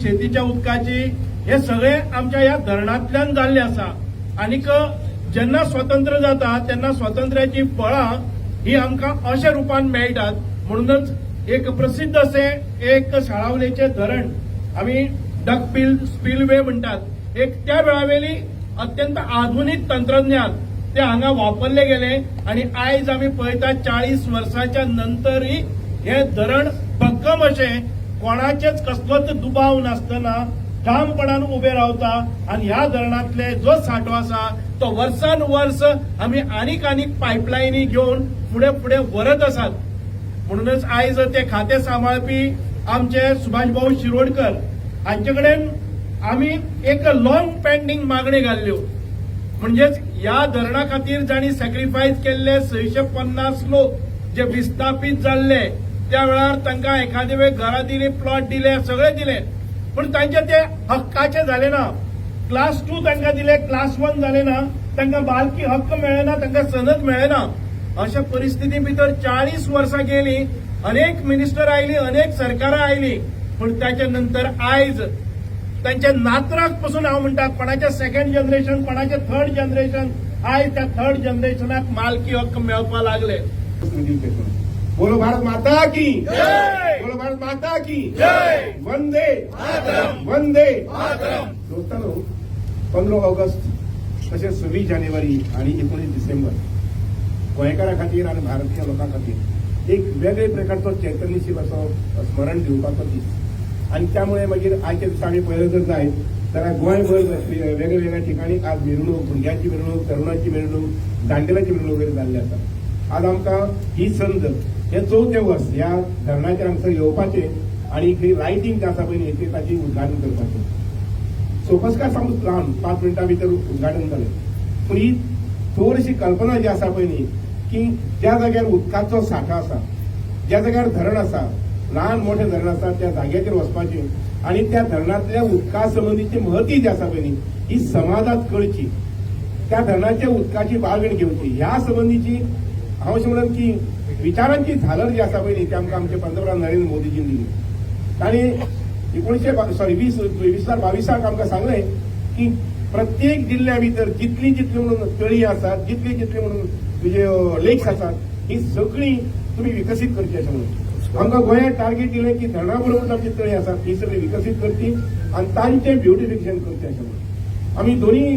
शेतीच्या उदकाची हे सगळे आमच्या या धरणांतल्यान जाल्ले आसा. आनीक जेन्ना स्वतंत्र जाता तेन्ना स्वातंत्र्याची फळां ही आमकां अशा रुपान मेळटात. म्हणूनच एक प्रसिद्ध असे एक शाळावलेचे धरण आमी डक स्पिलवे म्हणटात. एक त्या वेळावेली अत्यंत आधुनिक तंत्रज्ञान ते हांगा वापरले गेले आणि आयज आमी पळयतात 40 वर्सांच्या नंतरही हे धरण भक्कम अशें कोणाचेच कसलोच दुबाव नासतना ठामपणान उबे रावता. आणि ह्या धरणातले जो सांठो आसा तो वर्सान वर्स आमी आनीक पायपलायनी घेवन फुडें फुडें व्हरत आसात. म्हणूनच आयज ते खातें सांबाळपी आमचे सुभाष भाऊ शिरोडकर हांचे कडेन आमी एक लॉंग पेंडिंग मागणी घाल्ल्यो. म्हणजेच ह्या धरणा खातीर जाणी सॅक्रिफायस केल्ले 650 लोक जे विस्थापीत जाल्ले त्या वेळार तांकां एखादे वेळ घरां दिली, प्लॉट दिले, सगळे दिले, पण तांचे ते हक्काचे झाले ना. क्लास 2 तांकां दिले, क्लास 1 झाले ना, तांकां बालकी हक्क मेळना, तांकां सनद मेळना. अशा परिस्थिती भितर 40 वर्सां गेली, अनेक मिनिस्टर आयली, अनेक सरकारां आयली, पण त्याच्या नंतर आयज त्यांच्या नातराक पासून हांव म्हणटा कोणाचे 2nd जनरेशन, कोणाचे 3rd जनरेशन, आयज त्या 3rd जनरेशनाक मालकी हक्क मेळपा लागले. बोलो भारत माता की जय, बोलो भारत माता की जय, वंदे मातरम, वंदे मातरम. दोस्तांनो, 15 ऑगस्ट तशेंच 26 जानेवारी आणि 19 डिसेंबर गोंयकारां खातीर आणि भारतीय लोकां खातीर एक वेगळे प्रकारचो चैतन्यशील असो स्मरण दिवपाचो दीस. आणि त्यामुळे मागीर आयच्या दिसा आमी पळयलें जर जायत जाल्यार गोंयभर वेगळ्या वेगळ्या ठिकाणी आज मिरवणूक, भुरग्यांची मिरवणूक, तरुणांची मिरवणूक, जाण्टेल्यांची मिरवणूक वगैरे जाल्ली आसा. आज आमकां ही संद हे 4थे वर्स ह्या धरणाचेर हांगसर येवपाचे आणि खंय लायटिंग जे आसा पळय न्ही ताची उद्घाटन करपाचें. सोपस्कार सामको ल्हान 5 मिनटां भितर उद्घाटन जालें. पूण ही थोडीशी कल्पना जी आसा पळय न्ही की ज्या जाग्यार उदकाचो सांठो आसा, ज्या जाग्यार धरण आसा, ल्हान मोठे धरण आसा, त्या जाग्याचेर वचपाचें आणि त्या धरणांतल्या उदका संबंधीची महती जी आसा पळय न्ही ही समाजात कळची, त्या धरणाच्या उदकाची बाळगण घेवची, ह्या संबंधीची हांव अशें म्हणन की विचारांची झालर जी आसा पळय न्ही ती आमकां आमचे पंतप्रधान नरेंद्र मोदीजीन दिली. तांणी 2022 आमकां सांगलें की प्रत्येक जिल्ल्या भितर जितली म्हणून तळी आसात, जितली म्हणून तुजे लेक्स आसात ही सगळी तुम्ही विकसीत करची अशें म्हणून. आमकां गोंयांत टार्गेट दिलें की धरणा बरोबर आमची तळी आसात ही सगळी विकसीत करची आणि तांचें ब्युटिफिकेशन करचें अशें म्हणून. आमी दोन्ही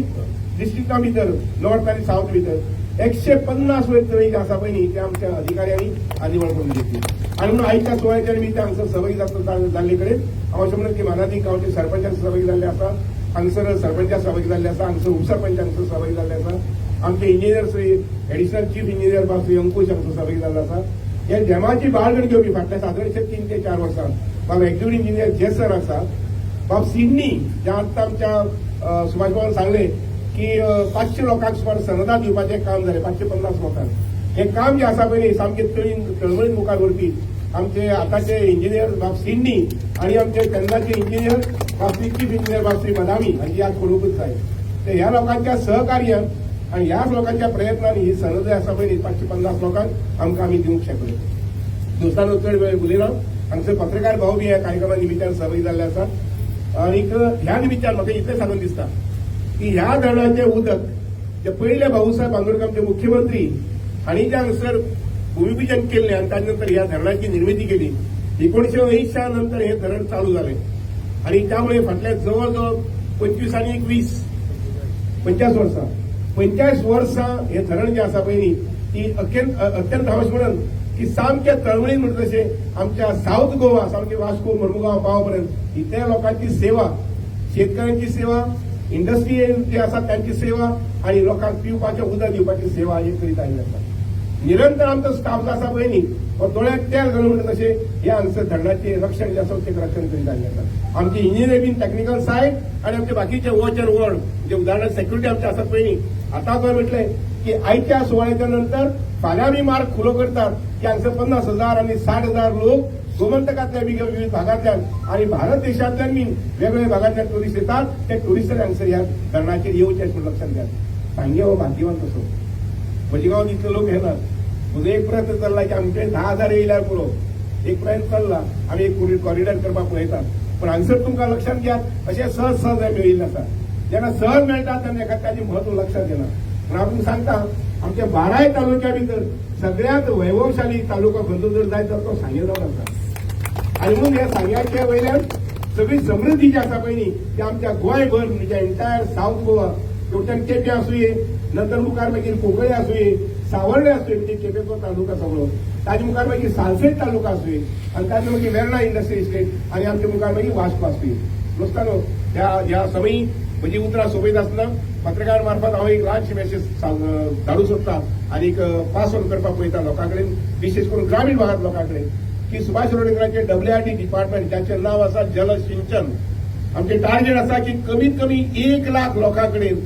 डिस्ट्रिक्टां भितर, नॉर्थ आनी साऊथ भितर 150 वयर तळी जी आसा पळय न्ही त्या आमच्या अधिकाऱ्यांनी निवड करून घेतली. आणि म्हणून आयच्या सुवाळ्याच्या निमित्त हांगसर सहभागी जाल्ले कडेन हांव अशें म्हणत की मानादी गांवचे सरपंच सहभागी जाल्ले आसा, हांगसर सरपंच सहभागी जाल्ले आसा, हांगसर उपसरपंच हांगसर सहभागी जाल्ले आसा, आमचे engineer Shri additional chief engineer बाब श्री अंकुश हांगसर सहभागी जाल्लो आसा. ह्या जमाची बाळगण घेवपी फाटल्या सादारणशे 3 ते 4 वर्सां बाब एक्झिक्युटिव्ह इंजिनियर जेसर आसा, बाब सिडनी जे आतां आमच्या सुभाष भावान सांगले की 500 लोकांक सुमार सनदां दिवपाचें काम जालें, 550 लोकांक. हे काम जे आसा पळय सामकें तळमळीन मुखार व्हरपी आमचे आतांचे इंजिनियर बाब सिडनी आणि आमचे तेन्नाचे इंजिनियर बाब श्री चीफ इंजिनियर बाब श्री मदामी हांची याद करूंकच जाय. ते ह्या लोकांच्या सहकार्यान आणि ह्याच लोकांच्या प्रयत्नांनी ही सनद आसा पळय 550 लोकांक आमकां आमी दिवंक शकले. दोस्तांनो, चड वेळ उलयना, हांगसर पत्रकार भाऊ बी ह्या कार्यक्रमा निमित्तान सहभागी जाल्ले आसात. आनीक ह्या निमित्तान म्हाका इतलें सांगून दिसता की ह्या धरणाचें उदक जे पयले भाऊसाहेब बांदोडकर आमचे मुख्यमंत्री हांणी जे हांगसर भूमिपूजन केल्लें आणि ताचे नंतर ह्या धरणाची निर्मिती केली. 1980 नंतर हे धरण चालू जालें आणि त्यामुळे फाटल्या जवळ जवळ 25 आणि 20 50 वर्सां 50 वर्सां हे धरण जे आसा पळय न्ही ती अत्यंत हांव अशें म्हणन की सामक्या तळमळीन म्हणटा तशें आमच्या साऊथ गोवा सामके वास्को मर्मुगांव पावो पर्यंत इतल्या लोकांची सेवा, शेतकऱ्यांची सेवा, इंडस्ट्री जे आसा त्यांची सेवा आणि लोकांक पिवपाचें उदक दिवपाची सेवा हे करीत आयिल्ले आसा. निरंतर आमचो स्टाफ जो आसा पळय न्ही हो दोळ्याक तेल घालून म्हणटा तशें हे हांगसर धरणाचें रक्षण जे आसा तें रक्षण करीत आयिल्लें आसा. आमचे इंजिनियर बीन टॅक्निकल सायड आणि आमचे बाकीचे वॉच अँड वर्ड जे उदाहरणार्थ सेक्युरिटी आमचे आसात पळय न्ही आतां पळय म्हटलें की आयच्या सुवाळ्याच्या नंतर फाल्यां आमी मार्ग खुलो करतात की हांगसर 50,000 आणि 60,000 लोक गोमंतकातल्या विविध भागांतल्यान आणि भारत देशांतल्यान बीन वेगवेगळ्या भागांतल्यान टुरिस्ट येतात. ते टुरिस्टांक हांगसर ह्या धरणाचेर येवचे अशें लक्षात घ्यात. सांगे हो भाग्यवान कसो म्हजे गांवांत इतले लोक येतात. म्हजो एक प्रयत्न चल्ला की आमचे 10,000 येयल्यार पुरो. एक प्रयत्न चल्ला आमी एक कॉरिडॉर करपाक पळयतात. पण हांगसर तुमकां लक्षात घ्या अशें सहज सहज मेळिल्लें आसा जेन्ना सहज मेळटा तेन्ना एखाद ताजें म्हत्व लक्षात येना पूण हांव तुमकां सांगता आमच्या 12 तालुक्या भितर सगळ्यांत वैभवशाली तालुको खंयचो जर जायत जाल्यार तो सांगेगांव आसा आनी म्हणून ह्या सांग्याच्या वयल्यान सगळी समृद्धी जी आसा पळय न्ही ती आमच्या गोंयभर म्हणजे एंटायर साऊथ गोवा कडच्यान केपें आसूंये नंतर मुखार मागीर कोंकळे आसूंये सावर्डे आसूंये म्हणजे केपेंचो तालुका सगळो ताजे मुखार मागीर सालसेट तालुका आसूंये आनी ताजे मागीर वेर्णा इंडस्ट्री इस्टेट आनी आमच्या मुखार मागीर वास्को आसूंये नुसतानो ह्या समयी म्हजी उतरां सोंपयत आसतना पत्रकार मार्फत हांव एक ल्हानशी मेसेज धाडूं सोदतां आनी पास ऑन करपाक पळयता लोकां कडेन विशेष करून ग्रामीण भागांत लोकां कडेन की सुभाष रोडेकरांचे WRD डिपार्टमेंट जाचें नांव आसा जल सिंचन आमचें टार्गेट आसा की कमीत कमी 1 लाख लोकां कडेन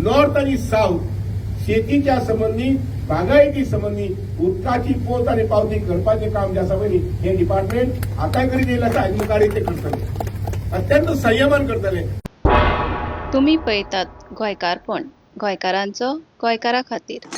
नॉर्थ आनी साऊथ शेतीच्या संबंधी बागायती संबंधी उदकाची पोत आनी पावती करपाचें काम जें आसा पळय न्ही हें डिपार्टमेंट आतांय करीत येयलें आसा आनी मुखार ते करतले अत्यंत संयमान करतले. तुम्ही पळयतात गोंयकारपण गोंयकारांचो गोंयकारा खातीर.